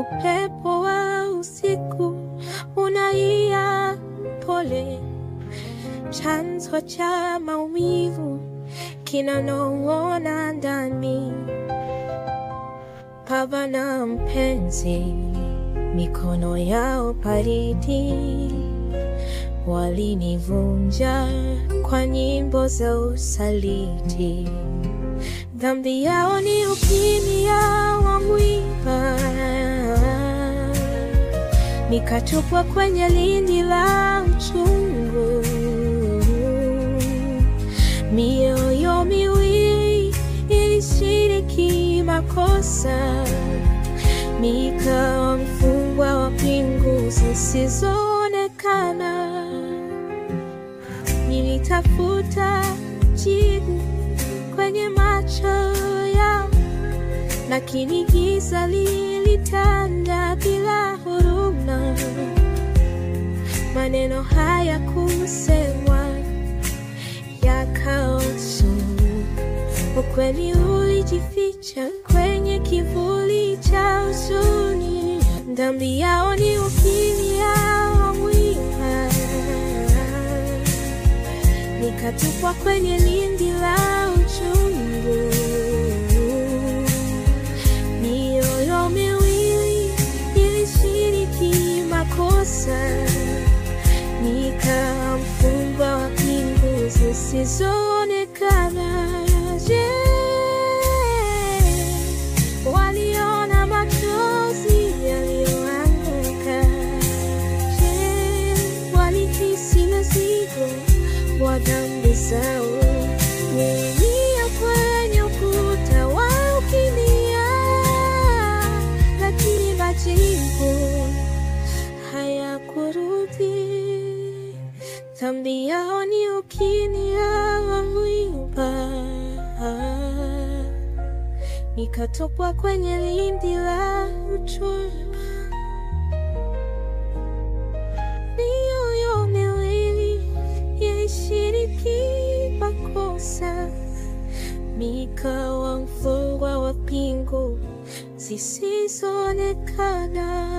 Upepo wa usiku unaia pole, chanzo cha maumivu kinanong'ona ndani. Baba na mpenzi, mikono yao baridi, walinivunja kwa nyimbo za usaliti. Dhambi yao ni ukimya wa mwiba, nikatupwa kwenye lindi la uchungu. Mioyo miwili ilishiriki makosa, nikawa mfungwa wa pingu zisizoonekana. Nilitafuta jibu kwenye macho yao, lakini giza lilitanda bila huruma. Maneno haya kusemwa yakawa sumu, ukweli ulijificha kwenye kivuli cha huzuni. Dhambi yao ni ukimya wa mwiba, nikatupwa kwenye lindi la uchungu. Mioyo miwili ilishiriki makosa, nikawa mfungwa wa pingu zisizoonekana. Je, waliona machozi yaliyoanguka? Je, walihisi mzigo wa dhambi zao? Nilia kwenye ukuta wa ukimya, lakini majibu hayakurudi. Dhambi yao ni ukimya wa mwiba, nikatupwa kwenye lindi la uchungu. Mioyo miwili ilishiriki makosa, nikawa mfungwa wa pingu zisizoonekana.